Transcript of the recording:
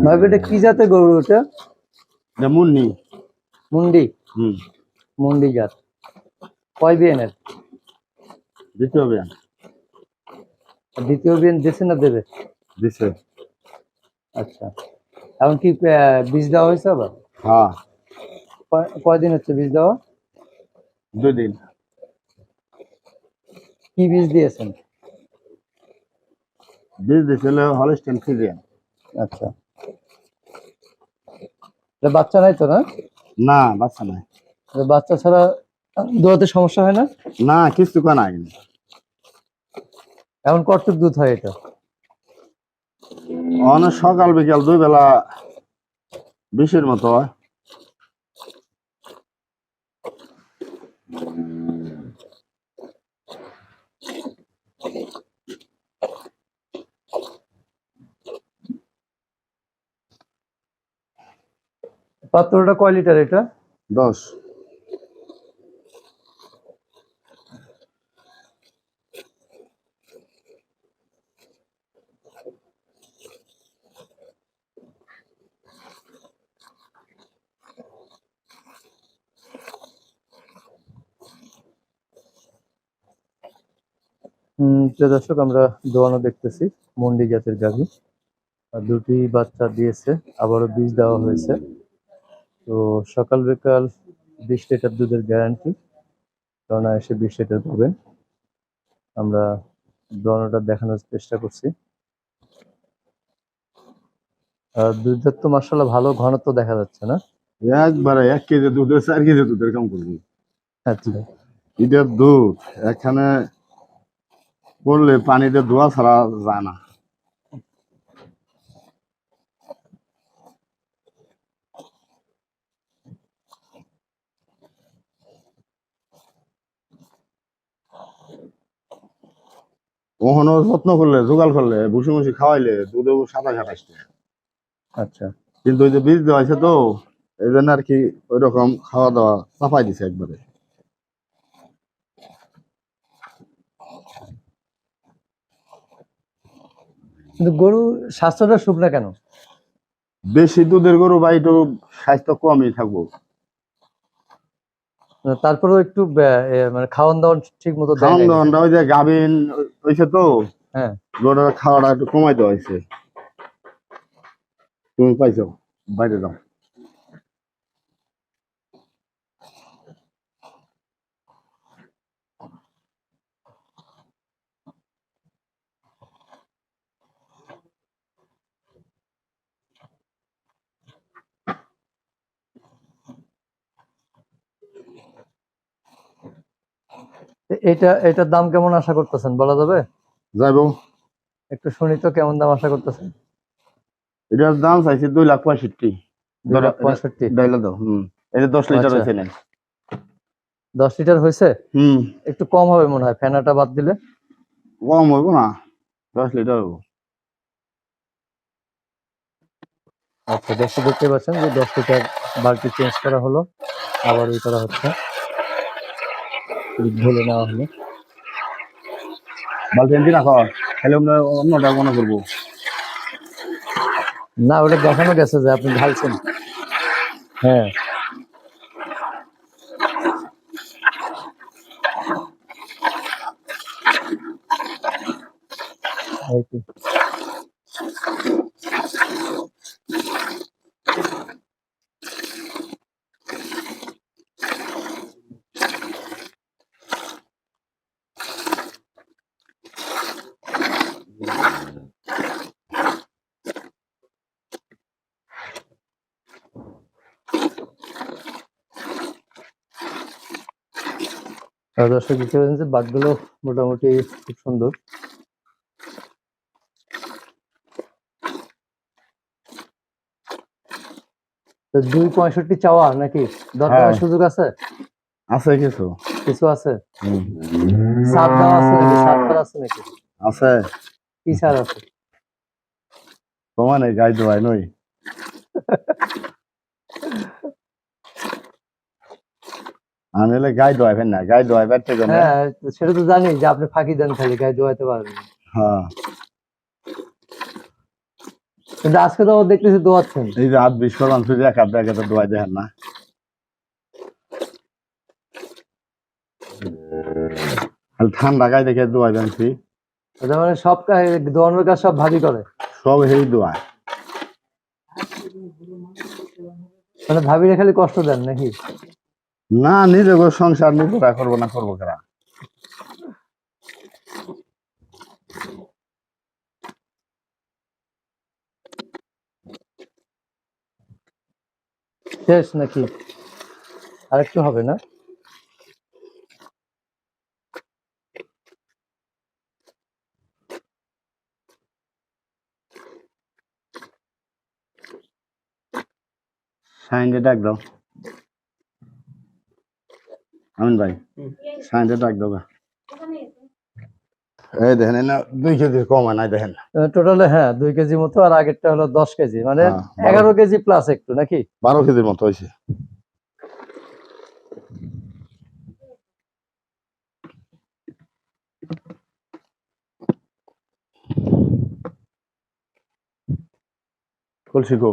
ভাই এটা কি জাতের গরু? ওটা মুন্নি। মুন্ডি। মুন্ডি জাত। কয় বিয়ানের? দ্বিতীয় বিয়ান। দ্বিতীয় বিয়ান দিছে না দেবে? দিছে। আচ্ছা, এখন কি বীজ দেওয়া হয়েছে আবার? হ্যাঁ। কয়দিন হচ্ছে বীজ দেওয়া? 2 দিন। কি বীজ দিয়েছেন? বীজ দিছিল হলস্টাইন ফ্রিজিয়ান। আচ্ছা, বাচ্চা নাই তো? না না, বাচ্চা নাই। বাচ্চা ছাড়া দোয়াতে সমস্যা হয় না? না, কিছু কোন নাই। এখন কতটুক দুধ হয় এটা? অনেক সকাল বিকাল 2 বেলা 20-এর মতো হয়। পাত্রটা কয় লিটার এটা? 10। প্রিয় দর্শক, আমরা দোয়ানো দেখতেছি মন্ডি জাতের গাভী। আর 2টি বাচ্চা দিয়েছে, আবারও বীজ দেওয়া হয়েছে। তো সকাল বিকাল 20 লিটার দুধের গ্যারান্টি, কারণ এসে 20 লিটার পাবেন। আমরা দোয়ানোটা দেখানোর চেষ্টা করছি। আর দুধের তো মাশাআল্লাহ ভালো ঘনত্ব দেখা যাচ্ছে না? একবারে 1 কেজি দুধে 4 কেজি দুধের কাম করবি। আচ্ছা, এটার দুধ এখানে পড়লে পানিতে ধোয়া ছাড়া যায় না। ওখানে যত্ন করলে, জোগাল করলে, ভুসি মুসি খাওয়াইলে দুধে 27-28 টাকা। আচ্ছা। কিন্তু ওই যে বীজ দেওয়া হয়েছে তো, এই জন্য আর কি ওই রকম খাওয়া দাওয়া চাপাই দিছে একবারে। কিন্তু গরু স্বাস্থ্যটা শুকনা কেন? বেশি দুধের গরু বা একটু স্বাস্থ্য কমই থাকবো। তারপরেও একটু মানে খাওয়ান দাওয়ান ঠিক মতো দেয় খাওয়ান নাই? দাওয়ানটা ওই যে গাভিন হয়েছে তো, হ্যাঁ। গরুর খাওয়াটা একটু কমাই দেওয়া হয়েছে। তুমি পাইছো, বাইরে যাও। এটার দাম কেমন আশা করতেছেন, বলা যাবে? যাইব। একটু শুনি তো, কেমন দাম আশা করতেছেন? এটার দাম চাইছে 2,65,000। 2,65,000? ডাইলা দাও। এই যে 10 লিটার আচ্ছা, হয়েছে না। 10 লিটার হয়েছে? একটু কম হবে মনে হয়, ফেনাটা বাদ দিলে। কম হইব না, 10 লিটার হইব। আচ্ছা, দেখতে পাচ্ছেন যে 10 লিটার বালতি চেঞ্জ করা হলো, আবার ই করা হচ্ছে, ঢেলে নেওয়া হলো। বালতি এনটি রাখো, তাহলে অন্যটা মনে করবো। না, ওটা দেখানো গেছে যে আপনি ঢালছেন। হ্যাঁ, এই তো। দর্শক দেখতে পাচ্ছেন যে বাঘগুলো মোটামুটি খুব সুন্দর। তো 2,65 চাওয়া নাকি দরদামের সুযোগ আছে? আছে কিছু কিছু আছে। সার দেওয়া আছে নাকি? সার করা আছে নাকি? আছে। কি সার আছে? তোমার গাই দোয়াই নই। আমি হলে গাই দোয়াইবেন না, গাই দোয়াইবার থেকে না। হ্যাঁ, সেটা তো জানি যে আপনি ফাঁকি দেন, খালি গায়ে দোয়াইতে পারেন না। হ্যাঁ, কিন্তু আজকে তো আবার দেখতেছি দোয়াচ্ছেন। এই যে হাত বিস্ফোরণ আনছি যে এক হাত দেখে তো দোয়াই দেখেন না। খালি ঠান্ডা গাই দেখে দোয়াই আনছি, তার মানে সব দোয়ানোর কাজ সব ভাবি করে। সব সেই দোয়ায়। মানে ভাবিরে খালি কষ্ট দেন নাকি? না, নিজে সংসার নিজেরা করবো না, করবো কারা? শেষ নাকি আরেকটু হবে না? সাইন্ডে ডাক দাও, আমিন ভাই, সাইন্ডে ডাক দাও গা। এই দেখেন, এই না 2 কেজি কম হয় নাই দেখেন। টোটালে হ্যাঁ 2 কেজি মতো, আর আগেরটা হলো 10 কেজি, মানে হ্যাঁ, 11 কেজি প্লাস একটু নাকি? 12 কেজির মতো হয়েছে। কলসি গো।